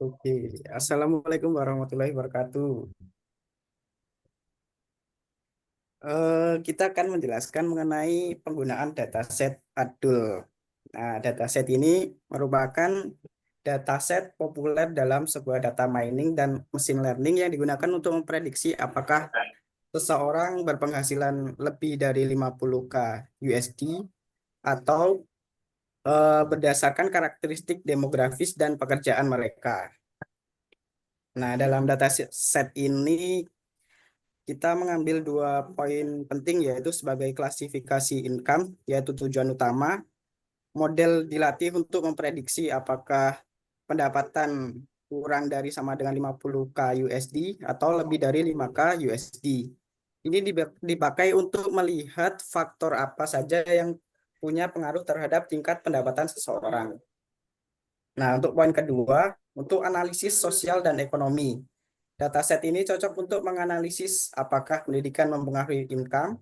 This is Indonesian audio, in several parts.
Oke, Assalamualaikum warahmatullahi wabarakatuh. Kita akan menjelaskan mengenai penggunaan dataset Adul. Nah, dataset ini merupakan dataset populer dalam sebuah data mining dan machine learning yang digunakan untuk memprediksi apakah seseorang berpenghasilan lebih dari 50K USD atau berdasarkan karakteristik demografis dan pekerjaan mereka. Nah, dalam dataset ini kita mengambil dua poin penting yaitu sebagai klasifikasi income, yaitu tujuan utama. Model dilatih untuk memprediksi apakah pendapatan kurang dari sama dengan 50K USD atau lebih dari 5K USD. Ini dipakai untuk melihat faktor apa saja yang punya pengaruh terhadap tingkat pendapatan seseorang. Nah, untuk poin kedua, untuk analisis sosial dan ekonomi. Dataset ini cocok untuk menganalisis apakah pendidikan mempengaruhi income,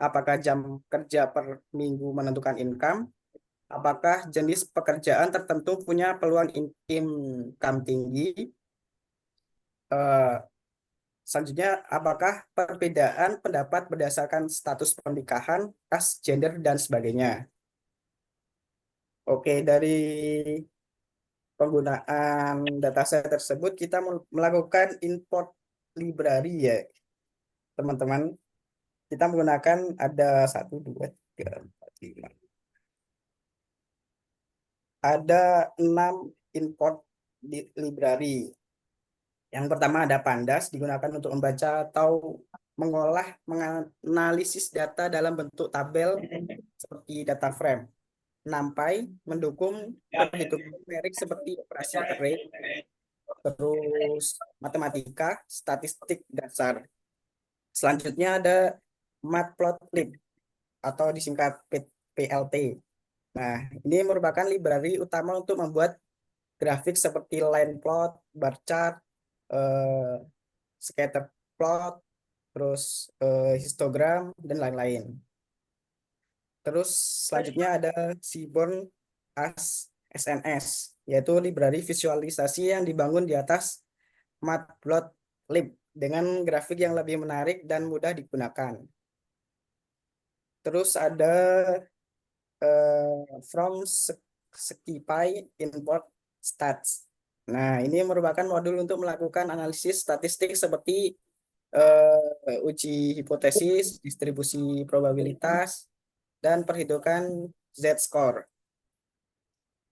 apakah jam kerja per minggu menentukan income, apakah jenis pekerjaan tertentu punya peluang income tinggi, eh, selanjutnya apakah perbedaan pendapat berdasarkan status pernikahan, ras, gender, dan sebagainya. Oke, dari penggunaan dataset tersebut kita melakukan import library ya, teman-teman. Kita menggunakan ada satu, dua, tiga, empat, lima. Ada 6 import di library. Yang pertama ada Pandas, digunakan untuk membaca atau mengolah, menganalisis data dalam bentuk tabel seperti data frame. NumPy mendukung perhitungan numerik seperti operasi array, terus matematika, statistik dasar. Selanjutnya ada Matplotlib atau disingkat PLT. Nah, ini merupakan library utama untuk membuat grafik seperti line plot, bar chart, eh, scatter plot, terus histogram, dan lain-lain. Terus selanjutnya ada Seaborn as SNS, yaitu library visualisasi yang dibangun di atas Matplotlib dengan grafik yang lebih menarik dan mudah digunakan. Terus ada from Skipy import stats. Nah, ini merupakan modul untuk melakukan analisis statistik seperti uji hipotesis, distribusi probabilitas, dan perhitungan Z-score.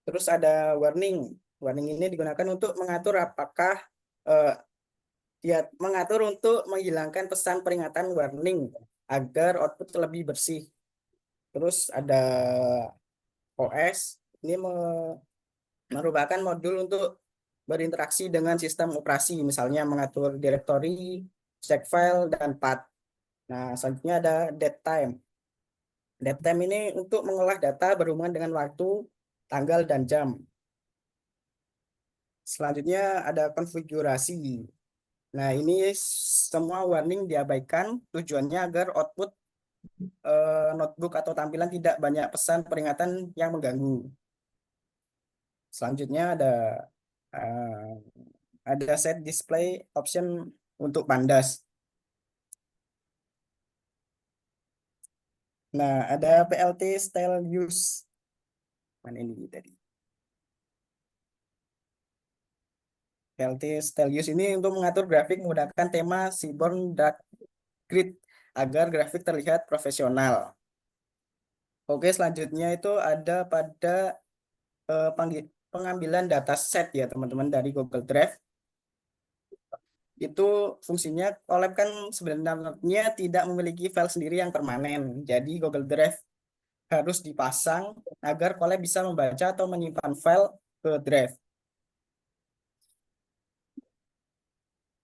Terus ada warning. Warning ini digunakan untuk mengatur apakah uh, dia mengatur untuk menghilangkan pesan peringatan warning agar output lebih bersih. Terus ada OS, ini merupakan modul untuk berinteraksi dengan sistem operasi, misalnya mengatur directory, check file, dan path. Nah, selanjutnya ada datetime. Datetime ini untuk mengolah data berhubungan dengan waktu, tanggal, dan jam. Selanjutnya ada konfigurasi. Nah, ini semua warning diabaikan, tujuannya agar output notebook atau tampilan tidak banyak pesan peringatan yang mengganggu. Selanjutnya ada set display option untuk Pandas. Nah, ada PLT style use. Mana ini tadi? PLT style use ini untuk mengatur grafik menggunakan tema Seaborn Dark Grid agar grafik terlihat profesional. Oke, selanjutnya itu ada pada pengambilan data set ya teman-teman dari Google Drive. Itu fungsinya Colab kan sebenarnya tidak memiliki file sendiri yang permanen. Jadi Google Drive harus dipasang agar Colab bisa membaca atau menyimpan file ke Drive.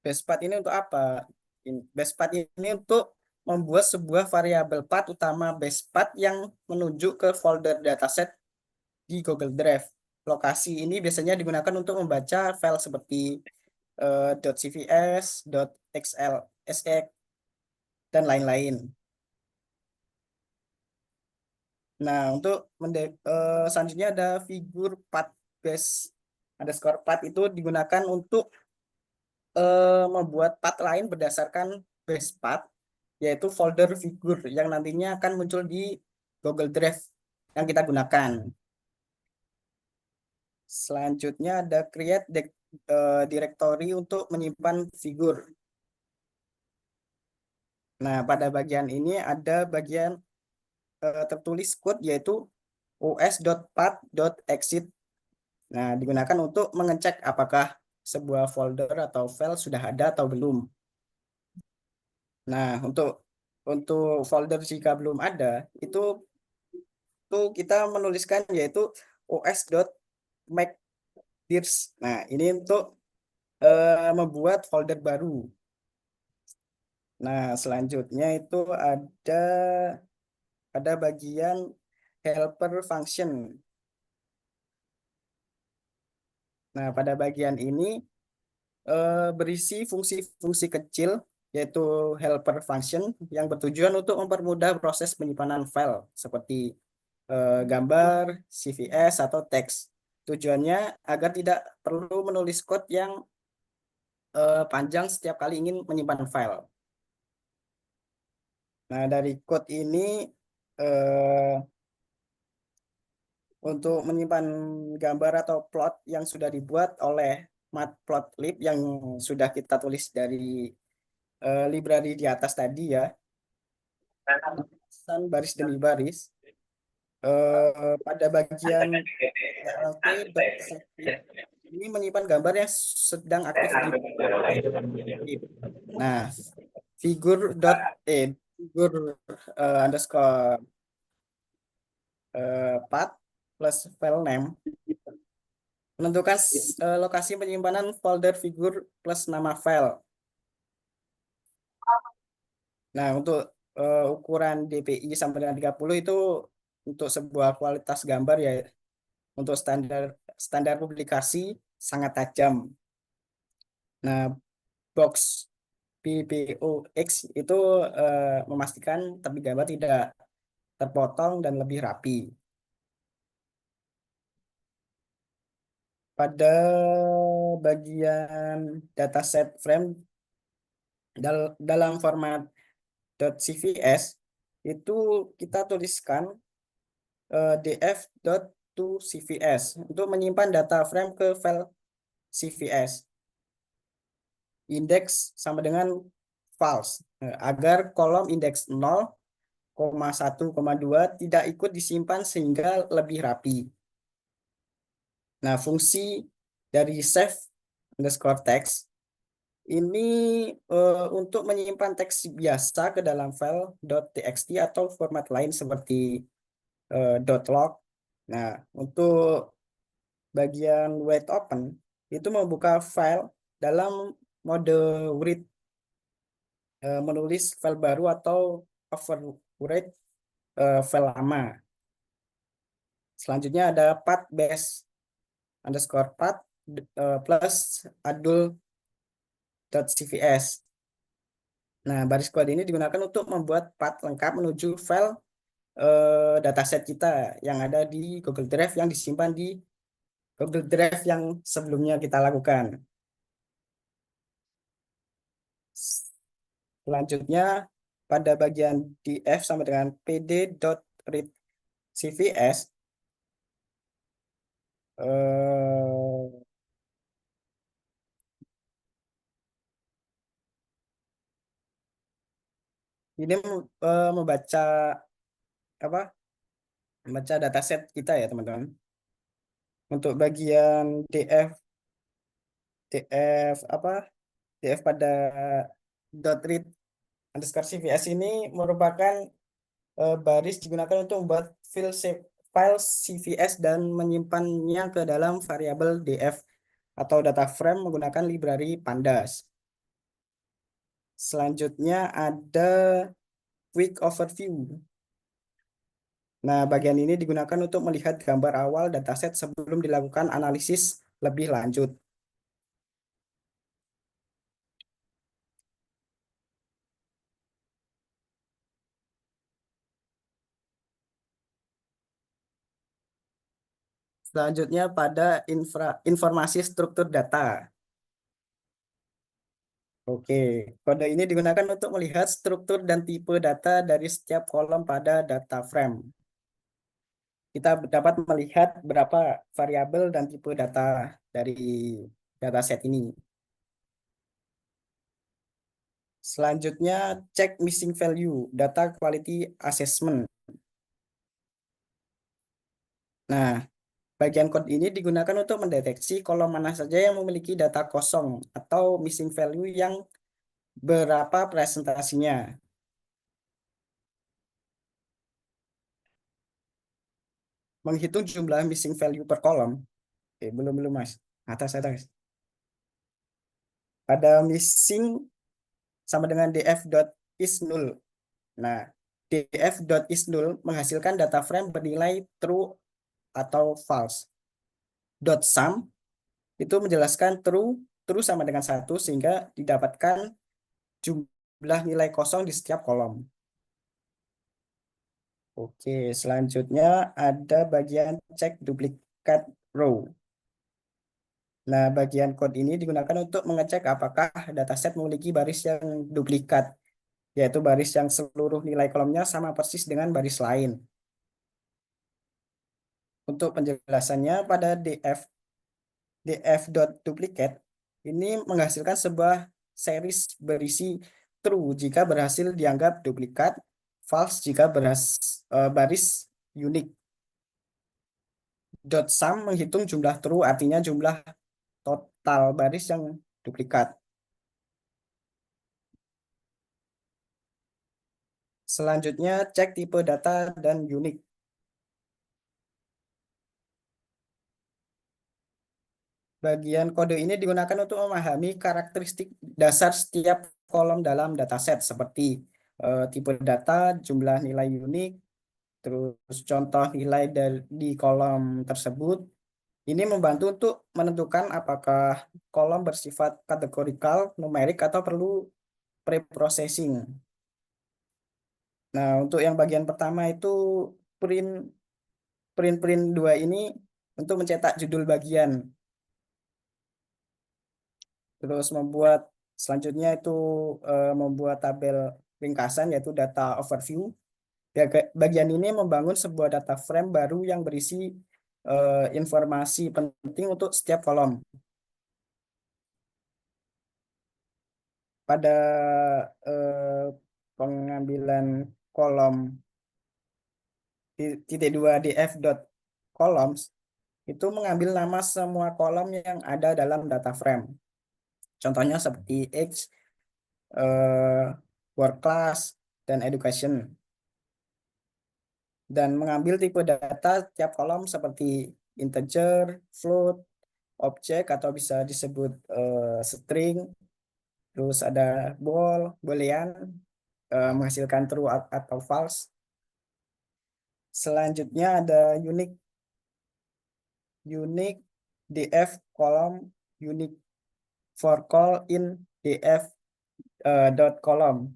Basepath ini untuk apa? Basepath ini untuk membuat sebuah variabel path utama basepath yang menuju ke folder dataset di Google Drive. Lokasi ini biasanya digunakan untuk membaca file seperti .cvs, .xlsx, dan lain-lain. Nah, untuk selanjutnya ada figur path base. underscore path itu digunakan untuk membuat path lain berdasarkan base path, yaitu folder figur yang nantinya akan muncul di Google Drive yang kita gunakan. Selanjutnya ada create directory untuk menyimpan figur. Nah, pada bagian ini ada bagian tertulis code yaitu os.path.exit. Nah, digunakan untuk mengecek apakah sebuah folder atau file sudah ada atau belum. Nah, untuk folder jika belum ada, itu kita menuliskan yaitu os.make_dirs. Nah, ini untuk membuat folder baru. Nah, selanjutnya itu ada bagian helper function. Nah, pada bagian ini berisi fungsi-fungsi kecil yaitu helper function yang bertujuan untuk mempermudah proses penyimpanan file seperti gambar, CVS atau teks. Tujuannya agar tidak perlu menulis code yang panjang setiap kali ingin menyimpan file. Nah, dari code ini eh, untuk menyimpan gambar atau plot yang sudah dibuat oleh matplotlib yang sudah kita tulis dari library di atas tadi ya, baris demi baris. Pada bagian tlt.save ini menyimpan gambar yang sedang aktif di matplotlib. Nah, figur dot figur underscore path plus file name menentukan lokasi penyimpanan folder figur plus nama file. Nah, untuk ukuran DPI sampai dengan 30 itu untuk sebuah kualitas gambar ya, untuk standar standar publikasi sangat tajam. Nah, box PPOX itu memastikan tepi gambar tidak terpotong dan lebih rapi. Pada bagian dataset frame dalam format .cvs itu kita tuliskan df.toCVS untuk menyimpan data frame ke file CVS. Indeks sama dengan false agar kolom indeks 0,1,2 tidak ikut disimpan sehingga lebih rapi. Nah, fungsi dari save underscore text ini untuk menyimpan teks biasa ke dalam file .txt atau format lain seperti .log. Nah, untuk bagian wait open itu membuka file dalam mode read, menulis file baru atau overwrite file lama. Selanjutnya ada path base underscore path plus adul.cvs. Nah, baris kode ini digunakan untuk membuat path lengkap menuju file dataset kita yang ada di Google Drive yang disimpan di Google Drive yang sebelumnya kita lakukan. Selanjutnya pada bagian df sama dengan pd.read CVS ini membaca apa? Membaca dataset kita ya, teman-teman. Untuk bagian df apa? df pada .read underscore CVS ini merupakan baris digunakan untuk membuat file CVS dan menyimpannya ke dalam variabel df atau data frame menggunakan library pandas. Selanjutnya ada quick overview. Nah, bagian ini digunakan untuk melihat gambar awal dataset sebelum dilakukan analisis lebih lanjut. Selanjutnya pada informasi struktur data. Oke, kode ini digunakan untuk melihat struktur dan tipe data dari setiap kolom pada data frame. Kita dapat melihat berapa variabel dan tipe data dari dataset ini. Selanjutnya, cek missing value, data quality assessment. Nah, bagian kode ini digunakan untuk mendeteksi kolom mana saja yang memiliki data kosong atau missing value yang berapa presentasinya. Menghitung jumlah missing value per kolom. Belum Mas. Atas. Ada missing sama dengan df.is0. Nah, df.is0 menghasilkan data frame bernilai true atau false. .sum itu menjelaskan true sama dengan 1 sehingga didapatkan jumlah nilai kosong di setiap kolom. Oke, selanjutnya ada bagian cek duplikat row. Nah, bagian code ini digunakan untuk mengecek apakah dataset memiliki baris yang duplikat, yaitu baris yang seluruh nilai kolomnya sama persis dengan baris lain. Untuk penjelasannya pada df.duplicate ini menghasilkan sebuah series berisi true jika berhasil dianggap duplikat, false jika baris unik. .sum menghitung jumlah true, artinya jumlah total baris yang duplikat. Selanjutnya, cek tipe data dan unik. Bagian kode ini digunakan untuk memahami karakteristik dasar setiap kolom dalam dataset seperti tipe data, jumlah nilai unik, terus contoh nilai di kolom tersebut. Ini membantu untuk menentukan apakah kolom bersifat kategorikal, numerik, atau perlu preprocessing. Nah, untuk yang bagian pertama itu print print print 2 ini untuk mencetak judul bagian. Terus selanjutnya itu membuat tabel ringkasan yaitu data overview. Bagian ini membangun sebuah data frame baru yang berisi informasi penting untuk setiap kolom. Pada eh, pengambilan kolom titik 2 df dot columns itu mengambil nama semua kolom yang ada dalam data frame. Contohnya seperti X, work class, dan education. Dan mengambil tipe data tiap kolom seperti integer, float, objek atau bisa disebut string, terus ada boolean, menghasilkan true atau false. Selanjutnya ada unique df column, unique for call in df dot column.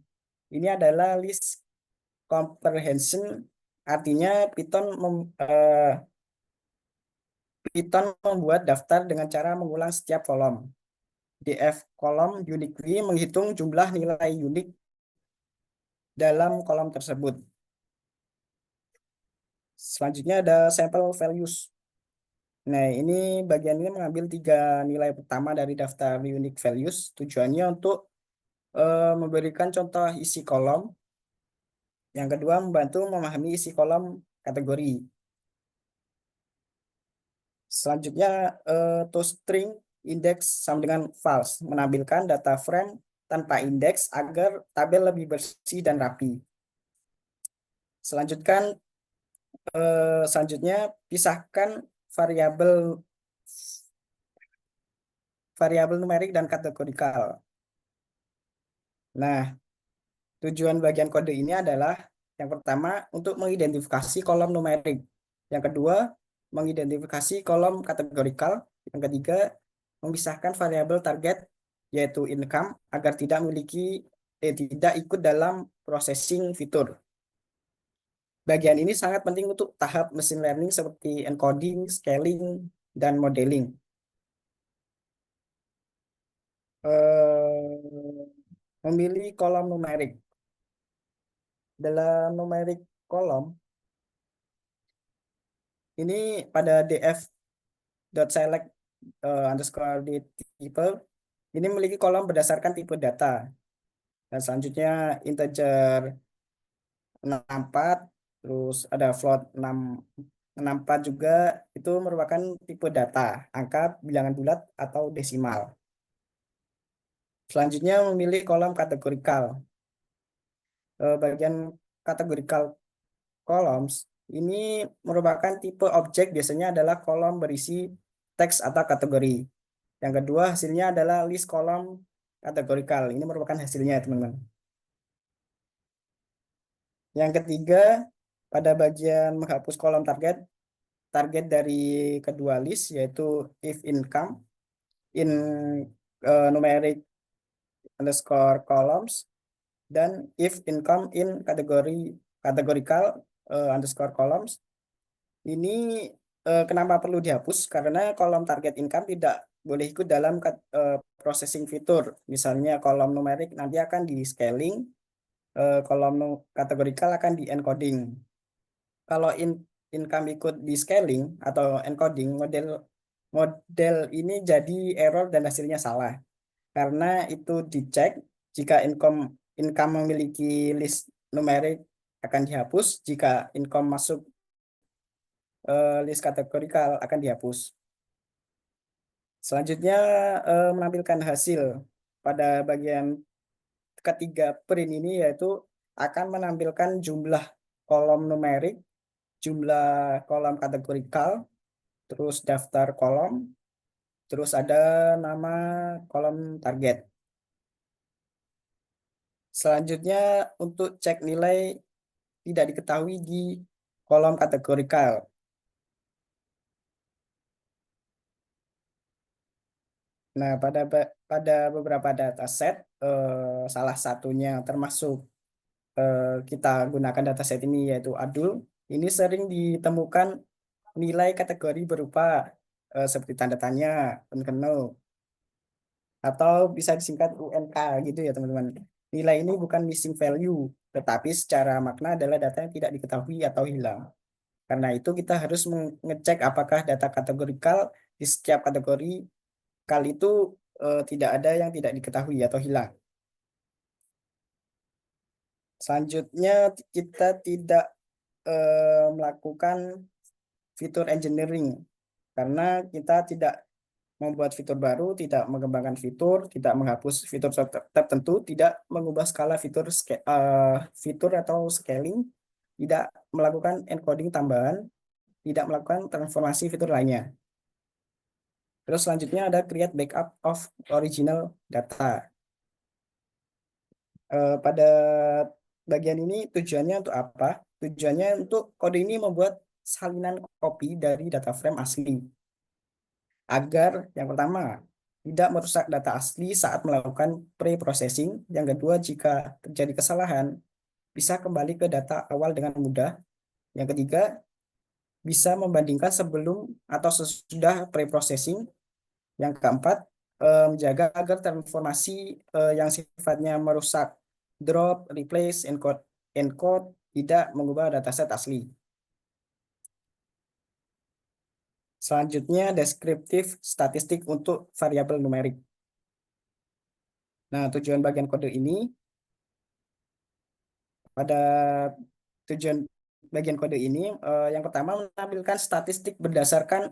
Ini adalah list comprehension, artinya Python membuat daftar dengan cara mengulang setiap kolom. Df kolom uniquely menghitung jumlah nilai unik dalam kolom tersebut. Selanjutnya ada sample values. Nah, ini bagian ini mengambil 3 nilai pertama dari daftar unique values. Tujuannya untuk memberikan contoh isi kolom. Yang kedua, membantu memahami isi kolom kategori. Selanjutnya, toString index sama dengan false, menampilkan data frame tanpa indeks agar tabel lebih bersih dan rapi. Selanjutnya, pisahkan variabel numerik dan kategorikal. Nah, tujuan bagian kode ini adalah yang pertama untuk mengidentifikasi kolom numerik. Yang kedua, mengidentifikasi kolom kategorikal. Yang ketiga, memisahkan variabel target yaitu income agar tidak ikut dalam processing fitur. Bagian ini sangat penting untuk tahap machine learning seperti encoding, scaling, dan modeling. Eh, Memilih kolom numerik. Dalam numerik kolom, ini pada df.select underscore di tipe, ini memiliki kolom berdasarkan tipe data. Dan selanjutnya integer 64, terus ada float 64 juga, itu merupakan tipe data, angka, bilangan bulat, atau desimal. Selanjutnya memilih kolom kategorikal. Bagian kategorikal columns ini merupakan tipe objek, biasanya adalah kolom berisi teks atau kategori. Yang kedua hasilnya adalah list kolom kategorikal. Ini merupakan hasilnya, teman-teman. Yang ketiga, pada bagian menghapus kolom target, target dari kedua list yaitu if income in numeric underscore columns dan if income in categorical underscore columns. Ini kenapa perlu dihapus? Karena kolom target income tidak boleh ikut dalam processing fitur. Misalnya kolom numerik nanti akan di scaling, kolom kategorikal akan di encoding. Kalau income ikut di scaling atau encoding, model model ini jadi error dan hasilnya salah. Karena itu dicek jika income memiliki list numerik akan dihapus, jika income masuk list kategorikal akan dihapus. Selanjutnya menampilkan hasil pada bagian ketiga print ini, yaitu akan menampilkan jumlah kolom numerik, jumlah kolom kategorikal, terus daftar kolom, terus ada nama kolom target. Selanjutnya untuk cek nilai tidak diketahui di kolom kategorikal. Nah, pada beberapa dataset, salah satunya termasuk kita gunakan dataset ini yaitu ADUL, ini sering ditemukan nilai kategori berupa seperti tanda tanya, unknown, atau bisa disingkat UNK gitu ya, teman-teman. Nilai ini bukan missing value, tetapi secara makna adalah data yang tidak diketahui atau hilang. Karena itu kita harus mengecek apakah data kategorikal di setiap kategori kali itu tidak ada yang tidak diketahui atau hilang. Selanjutnya kita tidak melakukan fitur engineering karena kita tidak membuat fitur baru, tidak mengembangkan fitur, tidak menghapus fitur tertentu, tidak mengubah skala fitur atau scaling, tidak melakukan encoding tambahan, tidak melakukan transformasi fitur lainnya. Terus selanjutnya ada create backup of original data. Pada bagian ini tujuannya untuk apa? Tujuannya untuk kode ini membuat salinan copy dari data frame asli. Agar yang pertama, tidak merusak data asli saat melakukan pre-processing. Yang kedua, jika terjadi kesalahan, bisa kembali ke data awal dengan mudah. Yang ketiga, bisa membandingkan sebelum atau sesudah pre-processing. Yang keempat, menjaga agar transformasi yang sifatnya merusak, drop, replace, encode tidak mengubah dataset asli. Selanjutnya, deskriptif statistik untuk variabel numerik. Nah, tujuan bagian kode ini, pada tujuan bagian kode ini, yang pertama menampilkan statistik berdasarkan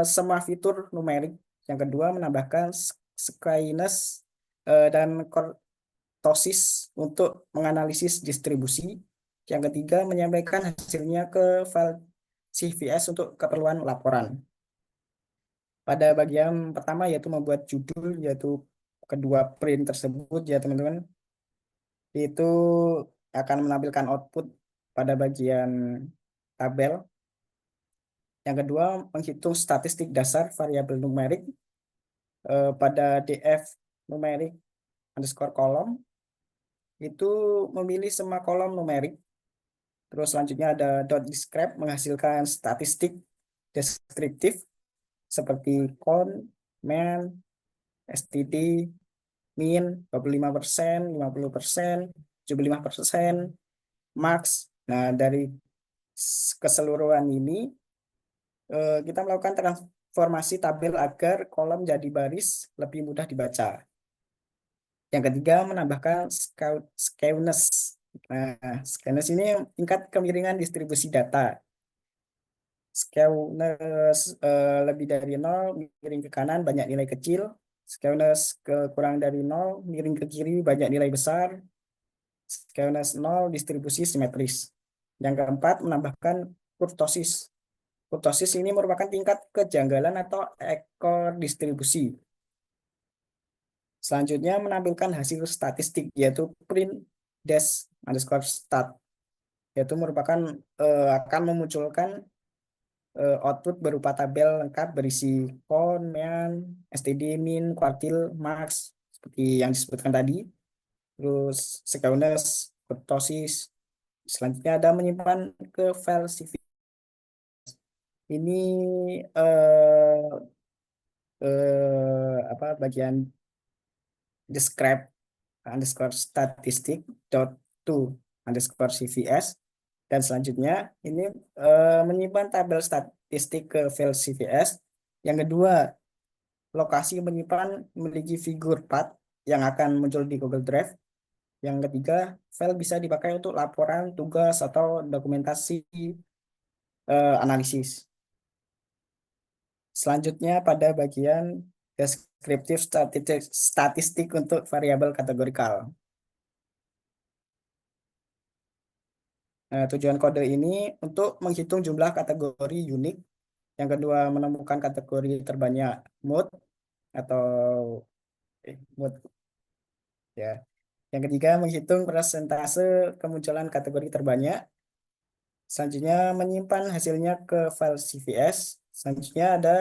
semua fitur numerik. Yang kedua, menambahkan skewness dan kurtosis untuk menganalisis distribusi. Yang ketiga, menyampaikan hasilnya ke file CVS untuk keperluan laporan. Pada bagian pertama yaitu membuat judul, yaitu kedua print tersebut ya teman-teman, itu akan menampilkan output pada bagian tabel. Yang kedua, menghitung statistik dasar variabel numerik pada df numerik underscore kolom, itu memilih semua kolom numerik Terus selanjutnya ada .describe menghasilkan statistik deskriptif seperti count, main, STD, min, 25%, 50%, 75%, max. Nah, dari keseluruhan ini kita melakukan transformasi tabel agar kolom jadi baris lebih mudah dibaca. Yang ketiga, menambahkan skewness. Nah, skewness ini tingkat kemiringan distribusi data. Skewness lebih dari 0, miring ke kanan, banyak nilai kecil. Skewness kurang dari 0, miring ke kiri, banyak nilai besar. Skewness 0, distribusi simetris. Yang keempat, menambahkan kurtosis. Kurtosis ini merupakan tingkat kejanggalan atau ekor distribusi. Selanjutnya menampilkan hasil statistik, yaitu print dash underscore stat, yaitu merupakan akan memunculkan output berupa tabel lengkap berisi count, mean, STD, min, kuartil, max, seperti yang disebutkan tadi. Terus skewness, kurtosis. Selanjutnya ada menyimpan ke file CV. Ini bagian describe underscore statistik dot to underscore CVS. Dan selanjutnya ini menyimpan tabel statistik ke file CVS. Yang kedua, lokasi menyimpan memiliki figur path yang akan muncul di Google Drive. Yang ketiga, file bisa dipakai untuk laporan, tugas, atau dokumentasi analisis. Selanjutnya pada bagian deskriptif statistik untuk variabel kategorikal. Tujuan kode ini untuk menghitung jumlah kategori unik. Yang kedua, menemukan kategori terbanyak mode atau mode ya. Yang ketiga, menghitung persentase kemunculan kategori terbanyak. Selanjutnya, menyimpan hasilnya ke file CVS. Selanjutnya ada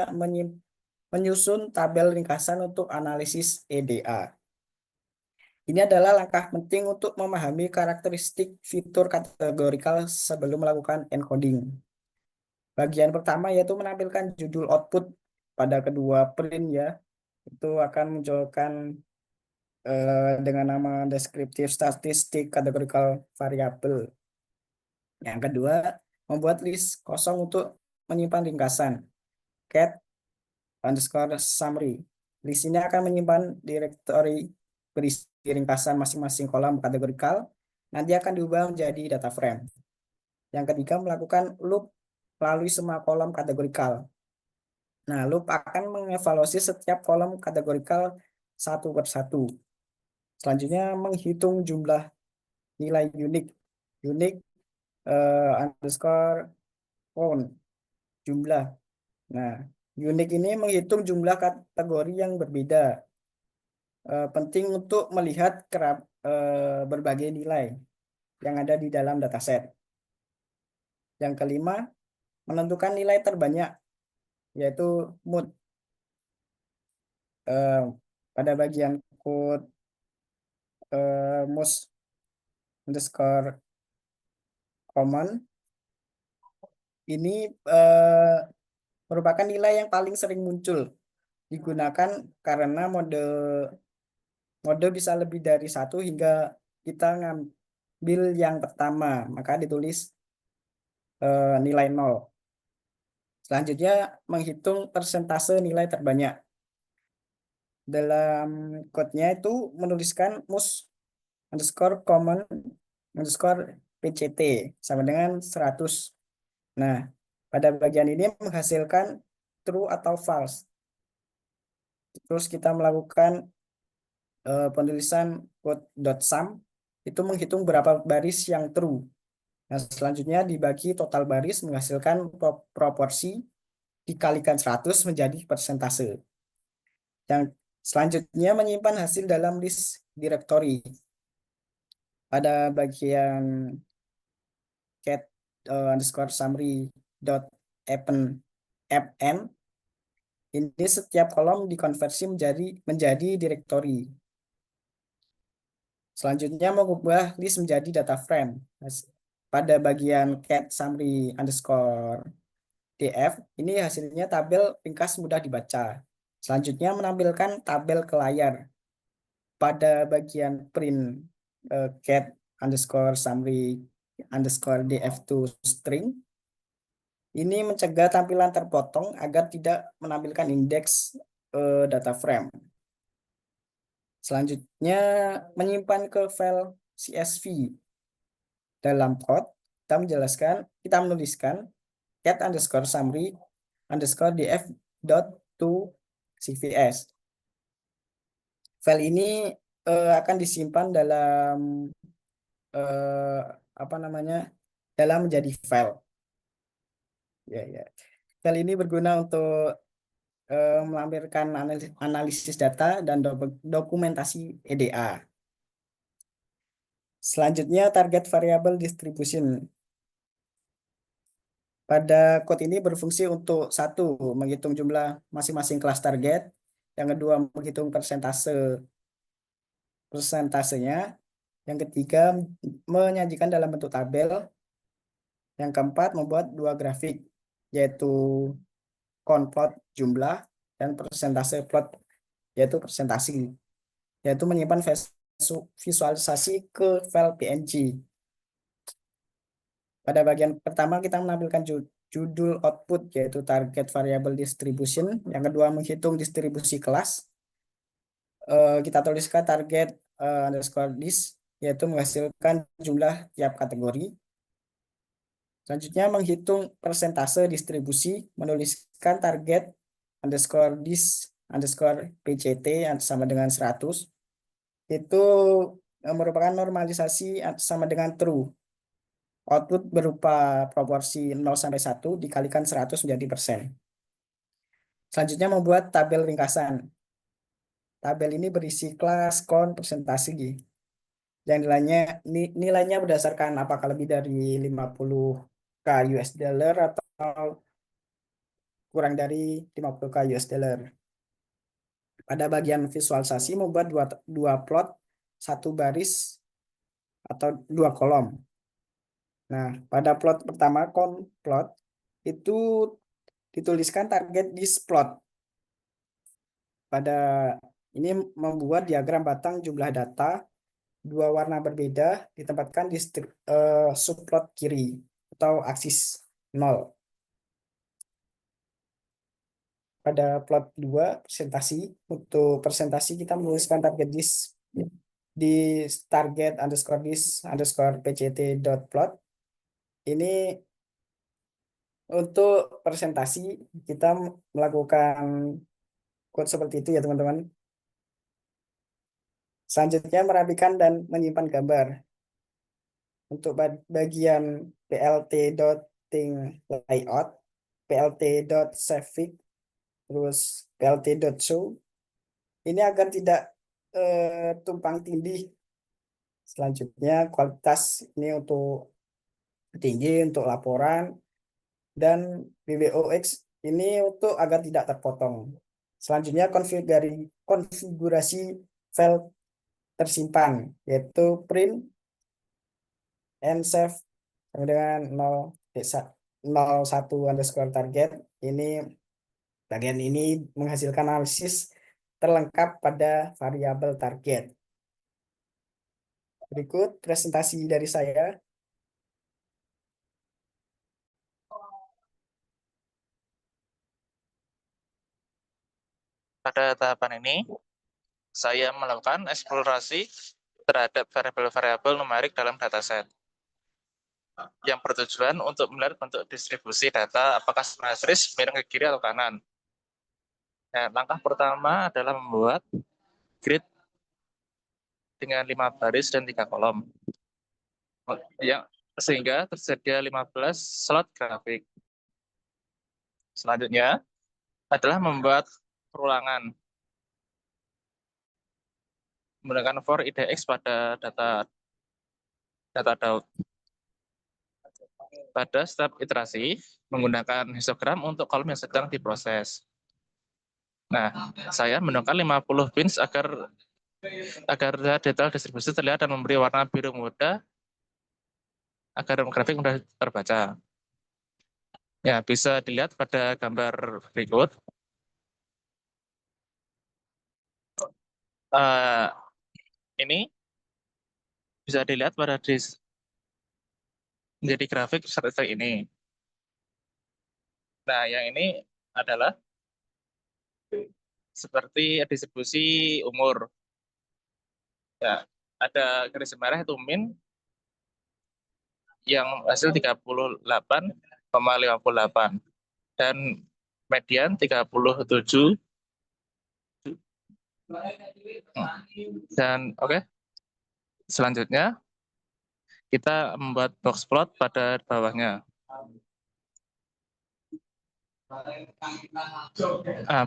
menyusun tabel ringkasan untuk analisis EDA. Ini adalah langkah penting untuk memahami karakteristik fitur kategorikal sebelum melakukan encoding. Bagian pertama yaitu menampilkan judul output pada kedua print ya. Itu akan munculkan dengan nama deskriptif statistik categorical variable. Yang kedua, membuat list kosong untuk menyimpan ringkasan. Cat underscore summary. List ini akan menyimpan directory berisi ringkasan masing-masing kolom kategorikal. Nanti akan diubah menjadi data frame. Yang ketiga, melakukan loop melalui semua kolom kategorikal. Nah, loop akan mengevaluasi setiap kolom kategorikal satu persatu. Selanjutnya, menghitung jumlah nilai unik. Unik underscore count, jumlah. Nah, unik ini menghitung jumlah kategori yang berbeda. Penting untuk melihat berbagai nilai yang ada di dalam dataset. Yang kelima, menentukan nilai terbanyak, yaitu mood. Pada bagian code most underscore common, ini merupakan nilai yang paling sering muncul. Digunakan karena mode bisa lebih dari satu hingga kita ngambil yang pertama, maka ditulis nilai 0. Selanjutnya, menghitung persentase nilai terbanyak. Dalam code-nya itu menuliskan most underscore common underscore PCT sama dengan 100. Nah, pada bagian ini menghasilkan true atau false. Terus kita melakukan penulisan code.sum itu menghitung berapa baris yang true. Nah, selanjutnya dibagi total baris menghasilkan proporsi dikalikan 100 menjadi persentase. Yang selanjutnya menyimpan hasil dalam list directory. Pada bagian cat underscore summary dot fn, ini setiap kolom dikonversi menjadi directory. Selanjutnya mengubah list menjadi data frame. pada bagian cat summary underscore df, ini hasilnya tabel ringkas mudah dibaca. Selanjutnya menampilkan tabel ke layar. Pada bagian print cat underscore summary underscore df2 string, ini mencegah tampilan terpotong agar tidak menampilkan indeks data frame. Selanjutnya menyimpan ke file CSV. Dalam code, kita menuliskan cat underscore summary underscore df dot to cvs. File ini akan disimpan dalam eh, apa namanya, dalam menjadi file. Ya, ya. File ini berguna untuk melampirkan analisis data dan dokumentasi EDA. Selanjutnya target variable distribution. Pada code ini berfungsi untuk satu, menghitung jumlah masing-masing kelas target. Yang kedua, menghitung persentasenya. Yang ketiga, menyajikan dalam bentuk tabel. Yang keempat, membuat dua grafik, yaitu conplot jumlah dan persentase plot, yaitu presentasi, yaitu menyimpan visualisasi ke file PNG. Pada bagian pertama kita menampilkan judul output, yaitu target variable distribution. Yang kedua, menghitung distribusi kelas. Kita tuliskan target underscore dis, yaitu menghasilkan jumlah tiap kategori. Selanjutnya menghitung persentase distribusi, menuliskan target underscore dis underscore PCT yang sama dengan 100. Itu merupakan normalisasi sama dengan true. Output berupa proporsi 0 sampai 1 dikalikan 100 menjadi persen. Selanjutnya membuat tabel ringkasan. Tabel ini berisi kelas, kon, persentase, yang nilainya berdasarkan apakah lebih dari 50K US dollar atau kurang dari 50K US dollar. Pada bagian visualisasi membuat dua plot, satu baris atau dua kolom. Nah, pada plot pertama, plot, itu dituliskan target displot. Pada ini membuat diagram batang jumlah data, dua warna berbeda ditempatkan di subplot kiri atau aksis 0. Pada plot 2, presentasi. Untuk presentasi kita menuliskan target di target underscore dis underscore pct dot plot. Ini untuk presentasi kita melakukan code seperti itu ya teman-teman. Selanjutnya merapikan dan menyimpan gambar. Untuk bagian plt.thing_layout, plt.savefig, terus plt.show, ini agar tidak tumpang tindih. Selanjutnya kualitas ini untuk tinggi untuk laporan, dan BBOX ini untuk agar tidak terpotong. Selanjutnya konfigurasi file tersimpan, yaitu print and save dengan 0.1 underscore target. Ini bagian ini menghasilkan analisis terlengkap pada variabel target. Berikut presentasi dari saya. Pada tahapan ini, saya melakukan eksplorasi terhadap variabel-variabel numerik dalam dataset yang bertujuan untuk melihat bentuk distribusi data apakah simetris, miring ke kiri atau kanan. Nah, langkah pertama adalah membuat grid dengan 5 baris dan 3 kolom, sehingga tersedia 15 slot grafik. Selanjutnya adalah membuat perulangan menggunakan for IDX pada data Daud. Pada step iterasi, menggunakan histogram untuk kolom yang sedang diproses. Nah, saya menemukan 50 pins agar detail distribusi terlihat dan memberi warna biru muda agar grafik mudah terbaca. Ya, bisa dilihat pada gambar berikut. Ini bisa dilihat pada menjadi grafik seperti ini. Nah, yang ini adalah seperti distribusi umur. Ya, ada garis merah itu min yang hasil 38,58 dan median 37 dan oke. Selanjutnya kita membuat box plot pada bawahnya.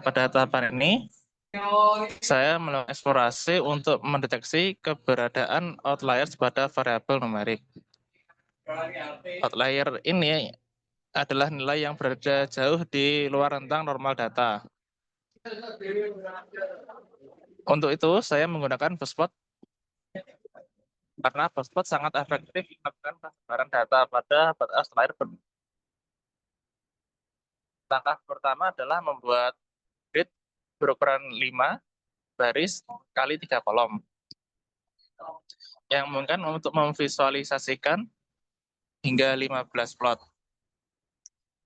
Pada tahapan ini saya melakukan eksplorasi untuk mendeteksi keberadaan outliers pada variabel numerik. Outlier ini adalah nilai yang berada jauh di luar rentang normal data. Untuk itu, saya menggunakan boxplot karena boxplot sangat efektif melakukan persebaran data pada outlier. Langkah pertama adalah membuat grid berukuran 5 baris kali 3 kolom yang mungkin untuk memvisualisasikan hingga 15 plot.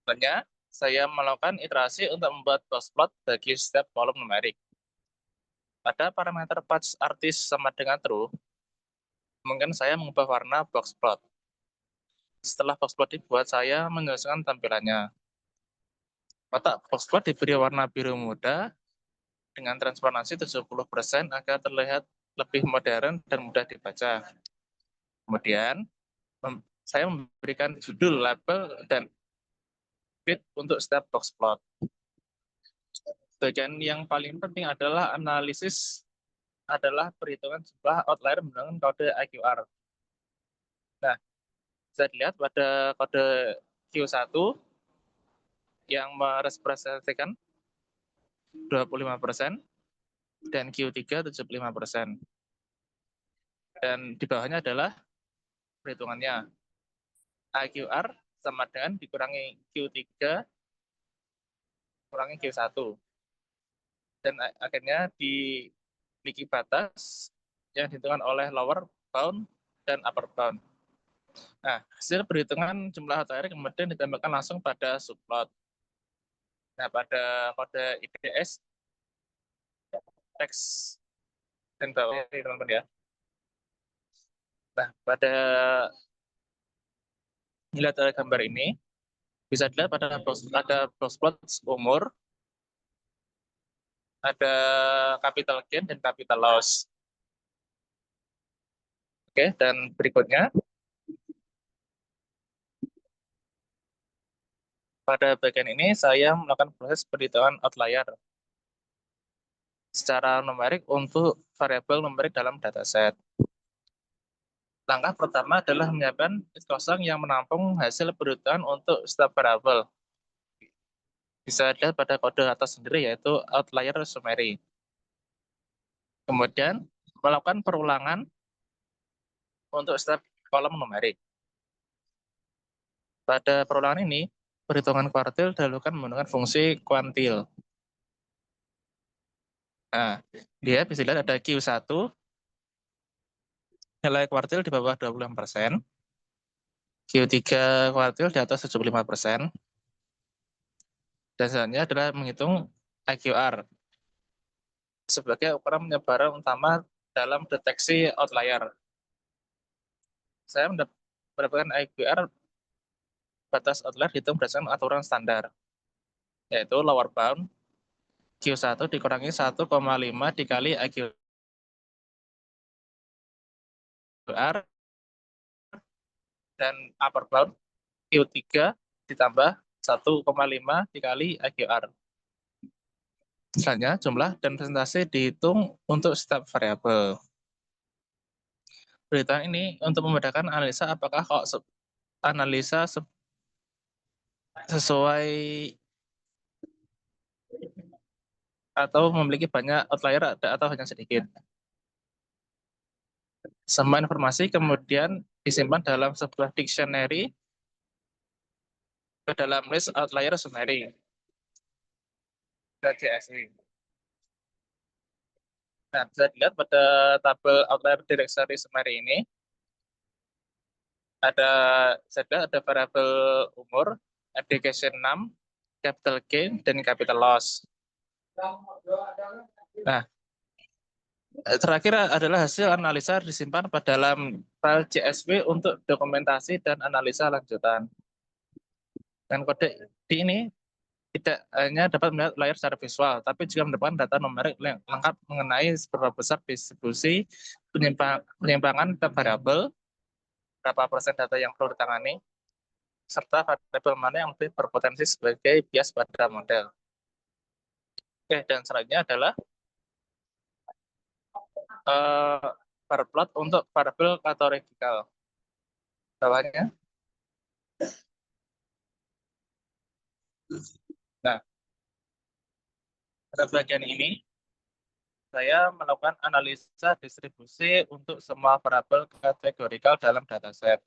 Selanjutnya, saya melakukan iterasi untuk membuat box plot bagi setiap kolom numerik. Pada parameter patch artis sama dengan true, mungkin saya mengubah warna box plot. Setelah box plot dibuat, saya menyelesaikan tampilannya. Kotak box plot diberi warna biru muda dengan transparansi 70% agar terlihat lebih modern dan mudah dibaca. Kemudian, saya memberikan judul, label, dan grid untuk setiap box plot. Bagian yang paling penting adalah analisis adalah perhitungan jumlah outlier menggunakan kode IQR. Nah, bisa dilihat pada kode Q1 yang merepresentasikan 25% dan Q3 75%. Dan di bawahnya adalah perhitungannya. IQR sama dengan dikurangi Q3 kurangi Q1. Dan akhirnya dimiliki batas yang ditentukan oleh lower bound dan upper bound. Nah, hasil perhitungan jumlah outlier kemudian ditambahkan langsung pada subplot. Nah, pada kode IDS teks dan bawah ini teman-teman ya. Nah, pada dilihat dari gambar ini bisa dilihat pada ada box plot umur, ada capital gain dan capital loss. Oke, dan berikutnya pada bagian ini saya melakukan proses perhitungan outlier secara numerik untuk variabel numerik dalam dataset. Langkah pertama adalah menyiapkan disk kosong yang menampung hasil perhitungan untuk setiap variabel. Bisa dilihat pada kode atas sendiri yaitu outlier summary. Kemudian melakukan perulangan untuk setiap kolom numerik. Pada perulangan ini, perhitungan kuartil dilakukan menggunakan fungsi kuantil. Nah, dia bisa dilihat ada Q1, nilai kuartil di bawah 25%, Q3 kuartil di atas 75%, dan selanjutnya adalah menghitung IQR sebagai ukuran penyebaran utama dalam deteksi outlier. Saya mendapatkan IQR batas outlier dihitung berdasarkan aturan standar, yaitu lower bound Q1 dikurangi 1,5 dikali IQR dan upper bound Q3 ditambah 1,5 dikali IQR. Selanjutnya, jumlah dan presentasi dihitung untuk setiap variabel. Perhitungan ini untuk membedakan analisa apakah kok analisa sesuai atau memiliki banyak outlier atau hanya sedikit. Semua informasi kemudian disimpan dalam sebuah dictionary ke dalam list outlier summary (CSV). Nah, bisa dilihat pada tabel outlier directory summary ini ada ada variabel umur, education 6, capital gain, dan capital loss. Nah, terakhir adalah hasil analisa disimpan pada dalam file CSV untuk dokumentasi dan analisa lanjutan. Dan kode di ini tidak hanya dapat melihat layar secara visual, tapi juga mendapatkan data numerik yang lengkap mengenai seberapa besar distribusi penyimpangan tiap variabel, berapa persen data yang perlu ditangani, serta variabel mana yang lebih berpotensi sebagai bias pada model. Oke, dan selanjutnya adalah bar plot untuk variabel kategorikal. Bawahnya. Nah, pada bagian ini saya melakukan analisa distribusi untuk semua variabel kategorikal dalam dataset.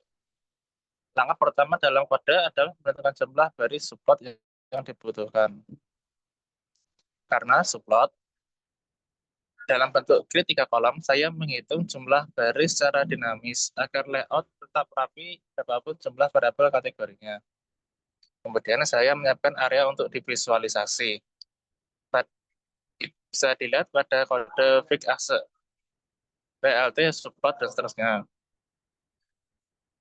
Langkah pertama dalam kode adalah menentukan jumlah baris subplot yang dibutuhkan. Karena subplot dalam bentuk grid 3 kolom, saya menghitung jumlah baris secara dinamis agar layout tetap rapi berapapun jumlah variabel kategorinya. Kemudian saya menyiapkan area untuk divisualisasi. Bisa dilihat pada kode fixed axe, PLT, subplot, dan seterusnya.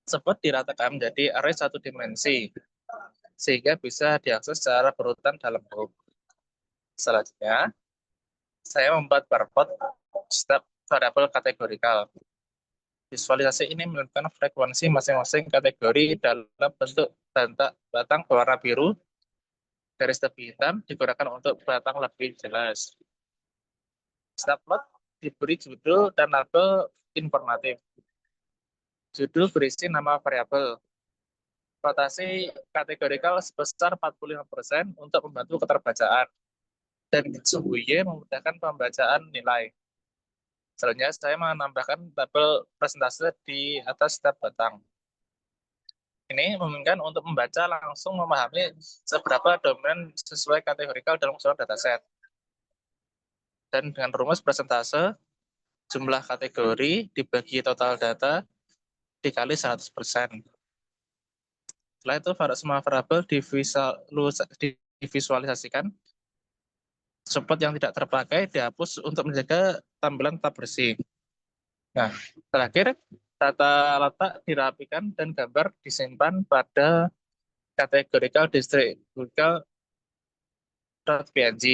Subplot diratakan menjadi array satu dimensi, sehingga bisa diakses secara berurutan dalam loop. Selanjutnya, saya membuat bar plot setiap variabel kategorikal. Visualisasi ini menentukan frekuensi masing-masing kategori dalam bentuk batang berwarna biru, garis tepi hitam digunakan untuk batang lebih jelas. Setiap plot diberi judul dan label informatif. Judul berisi nama variabel. Rotasi kategorikal sebesar 45% untuk membantu keterbacaan. Dan suhu Y memudahkan pembacaan nilai. Selanjutnya saya menambahkan tabel presentase di atas setiap batang. Ini memungkinkan untuk membaca langsung memahami seberapa dominan sesuai kategorikal dalam suatu dataset. Dan dengan rumus presentase, jumlah kategori dibagi total data dikali 100%. Setelah itu, semua variabel divisualisasikan. Subplot yang tidak terpakai dihapus untuk menjaga tampilan tetap bersih. Nah, terakhir, data letak dirapikan dan gambar disimpan pada categorical distribucal.png.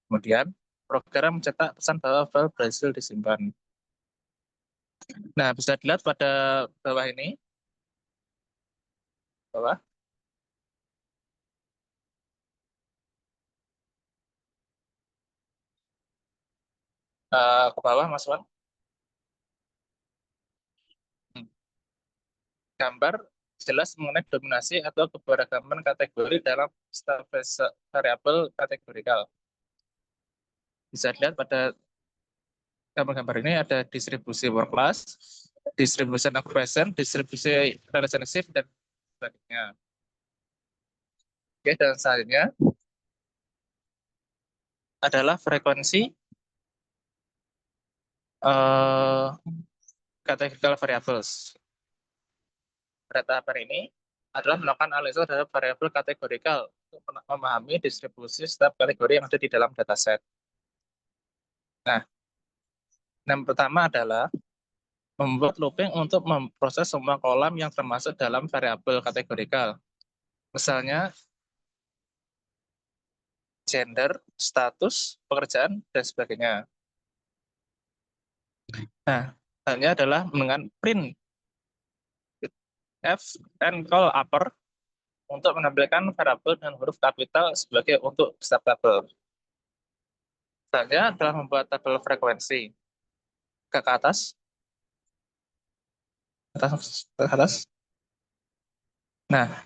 Kemudian, program mencetak pesan bahwa file berhasil disimpan. Nah, bisa dilihat pada bawah ini. Bawah. Ke bawah, Mas Wan. Gambar jelas mengenai dominasi atau keberagaman kategori dalam variabel kategorikal. Bisa dilihat pada gambar-gambar ini ada distribusi work class, distribusi occupation, distribusi relationship, dan sebagainya. Oke, dan selanjutnya adalah frekuensi categorical variables. Pada tahapan ini adalah melakukan analisis terhadap variabel kategorikal untuk memahami distribusi setiap kategori yang ada di dalam dataset. Nah, yang pertama adalah membuat looping untuk memproses semua kolom yang termasuk dalam variabel kategorikal. Misalnya, gender, status, pekerjaan, dan sebagainya. Nah, hanya adalah dengan print F and call upper untuk menampilkan variabel dengan huruf kapital sebagai untuk setiap tabel. Misalnya adalah membuat tabel frekuensi. Ke atas. Ke atas. Nah,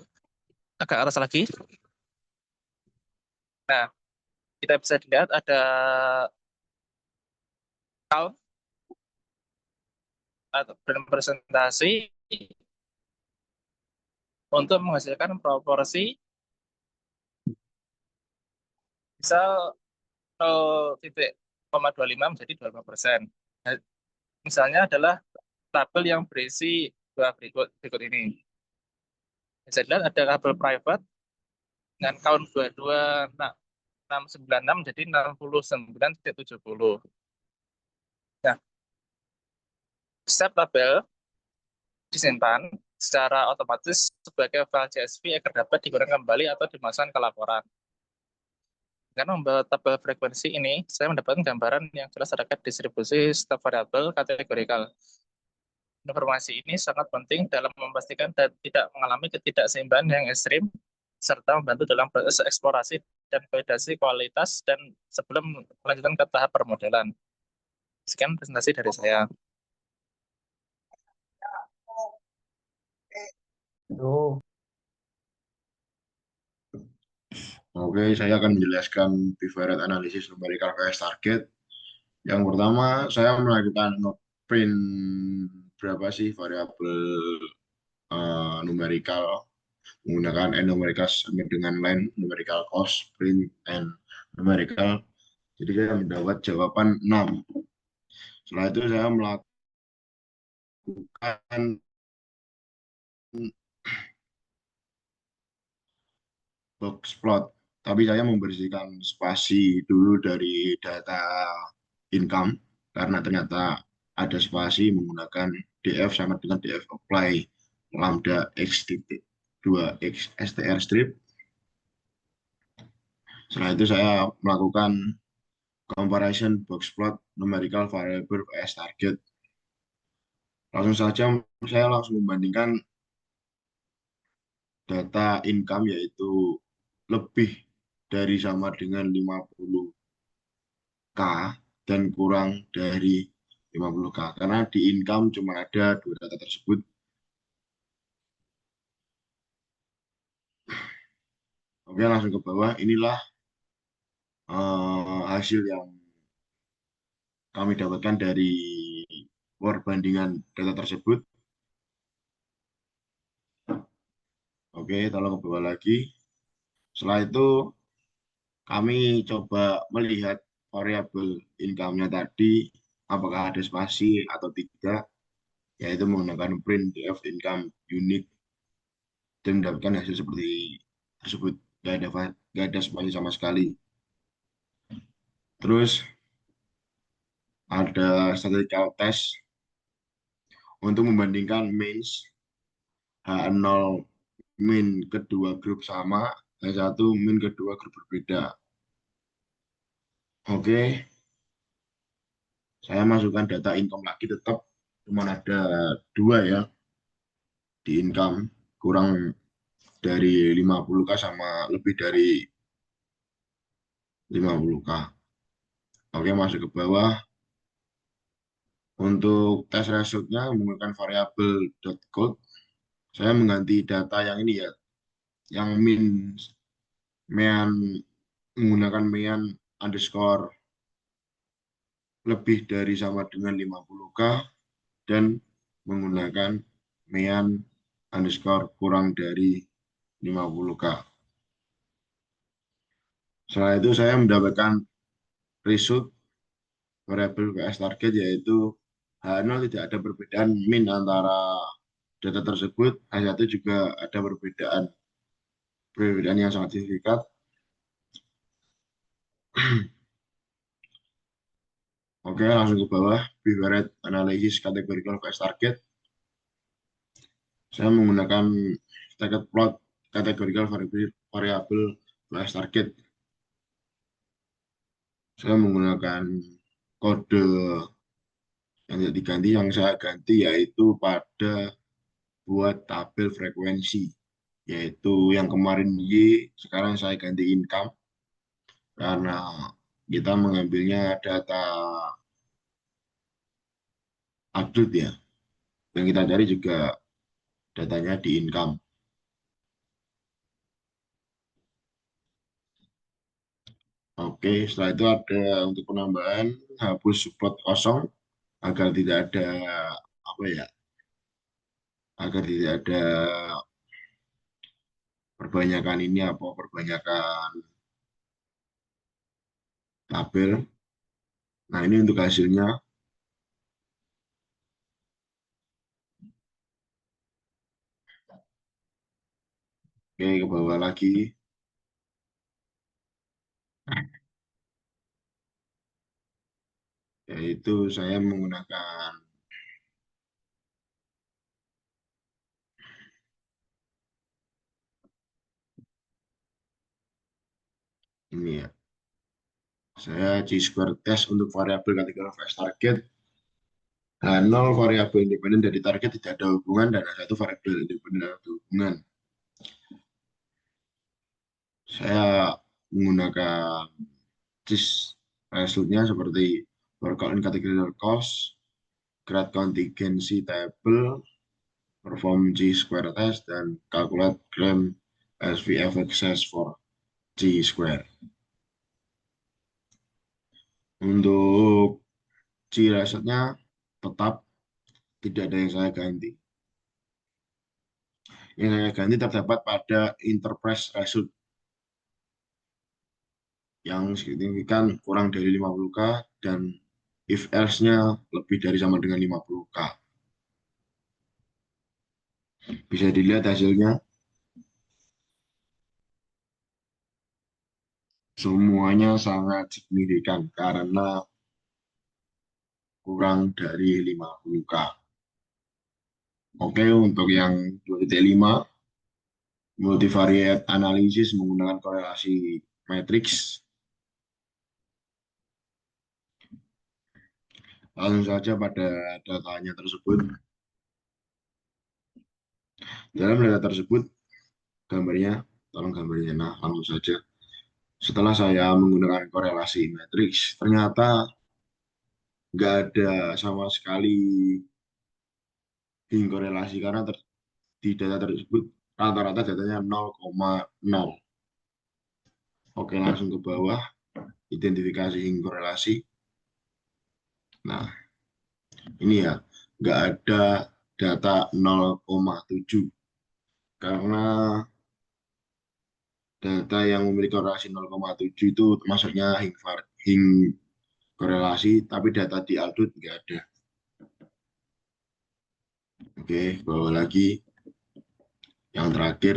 agak atas lagi. Nah, kita bisa lihat ada count, atau berpresentasi untuk menghasilkan proporsi misal 0,25 menjadi 25%. Nah, misalnya adalah tabel yang berisi berikut ini. Bisa dilihat ada tabel private dengan count 22696 jadi 69,70. Nah, setiap tabel disimpan secara otomatis sebagai file CSV agar dapat digunakan kembali atau dimasukkan ke laporan. Karena membawa tabel frekuensi ini, saya mendapatkan gambaran yang jelas terkait distribusi setiap variabel kategorikal. Informasi ini sangat penting dalam memastikan dan tidak mengalami ketidakseimbangan yang ekstrim, serta membantu dalam proses eksplorasi dan validasi kualitas dan sebelum melanjutkan ke tahap permodelan. Sekian presentasi dari saya. Oh, Oke, saya akan menjelaskan bivariate analysis numerical vs target. Yang pertama, saya melakukan ngeprint berapa sih variabel numerical menggunakan n numerical sampai dengan line numerical cost, print, and numerical. Jadi saya mendapat jawaban 6. Setelah itu saya melakukan box plot, tapi saya membersihkan spasi dulu dari data income karena ternyata ada spasi menggunakan df sama dengan df apply lambda x titik 2x str strip. Setelah itu saya melakukan comparison box plot numerical variable vs target. Langsung saja saya langsung membandingkan data income yaitu lebih dari sama dengan 50K dan kurang dari 50K. Karena di income cuma ada dua data tersebut. Oke, langsung ke bawah. Inilah hasil yang kami dapatkan dari perbandingan data tersebut. Oke, tolong ke bawah lagi. Setelah itu kami coba melihat variabel income-nya tadi apakah ada spasi atau tidak, yaitu menggunakan print df income unique dan mendapatkan hasil seperti tersebut. Gak ada spasi sama sekali. Terus ada statistical test untuk membandingkan means H0 min kedua grup sama, H1 min kedua grup berbeda. Oke, saya masukkan data income lagi, tetap cuma ada dua ya di income, kurang dari 50K sama lebih dari 50K. Oke, masuk ke bawah. Untuk tes resultnya menggunakan variabel .code. Saya mengganti data yang ini ya, yang mean menggunakan mean underscore lebih dari sama dengan 50K dan menggunakan mean underscore kurang dari 50K. Setelah itu saya mendapatkan result variabel vs target yaitu H0 tidak ada perbedaan min antara data tersebut, H1 juga ada perbedaan yang sangat signifikan. Oke, langsung ke bawah, bivariate analysis categorical vs target. Saya menggunakan stacked plot categorical variable vs target. Saya menggunakan kode yang tidak diganti, yang saya ganti yaitu pada buat tabel frekuensi, yaitu yang kemarin Y, sekarang saya ganti income karena kita mengambilnya data update ya. Yang kita cari juga datanya di income. Oke, setelah itu ada untuk penambahan hapus subplot kosong agar tidak ada apa ya, agar tidak ada perbanyakan ini apa perbanyakan tabel. Nah, ini untuk hasilnya. Oke, ke bawah lagi. Yaitu saya menggunakan ini ya. Saya chi-square test untuk variabel kategori fast target. H0 variabel independen dari target tidak ada hubungan dan H1 variabel independen ada hubungan. Saya menggunakan cis resultnya seperti workout in categorical cost, grad contingency table, perform chi-square test, dan calculate gram SVF excess for chi-square. Untuk chi resultnya tetap tidak ada yang saya ganti. Yang saya ganti terdapat pada interpret result yang signifikan kurang dari 50K dan if else-nya lebih dari sama dengan 50K. Bisa dilihat hasilnya. Semuanya sangat signifikan karena kurang dari 50K. Oke, untuk yang 2.5 multivariate analisis menggunakan korelasi matriks. Langsung saja pada datanya tersebut. Dalam data tersebut, gambarnya, tolong gambarnya, nah langsung saja. Setelah saya menggunakan korelasi matriks, ternyata nggak ada sama sekali link korelasi karena di data tersebut rata-rata datanya 0,0. Oke, langsung ke bawah, identifikasi link korelasi. Nah, ini ya, nggak ada data 0,7 karena data yang memiliki korelasi 0,7 itu masuknya hing korelasi, tapi data di Aldut nggak ada. Oke, bawa lagi. Yang terakhir,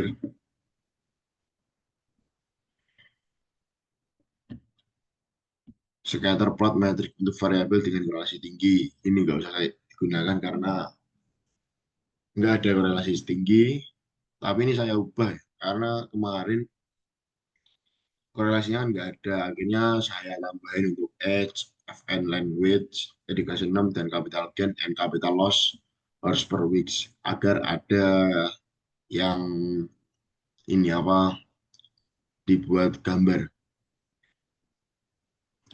scatter plot metrik untuk variabel dengan korelasi tinggi. Ini nggak usah saya gunakan karena nggak ada korelasi tinggi. Tapi ini saya ubah karena kemarin korelasinya kan nggak ada. Akhirnya saya nambahin untuk age, FN language, education 6, dan capital gain and capital loss hours per week agar ada yang ini apa dibuat gambar.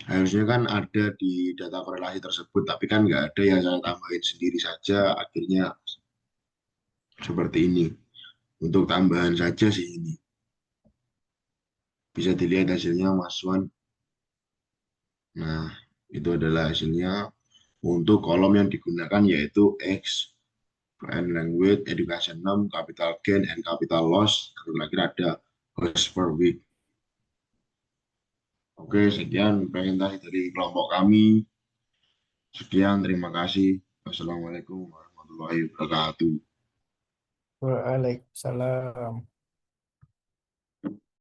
Harusnya kan ada di data korelasi tersebut, tapi kan nggak ada ya, saya tambahin sendiri saja. Akhirnya seperti ini. Untuk tambahan saja sih ini. Bisa dilihat hasilnya Mas Wan. Nah, itu adalah hasilnya. Untuk kolom yang digunakan yaitu X, and language, education 6, capital gain, and capital loss. Terakhir ada hours per week. Oke, sekian presentasi dari kelompok kami. Sekian, terima kasih. Wassalamualaikum warahmatullahi wabarakatuh. Waalaikumsalam.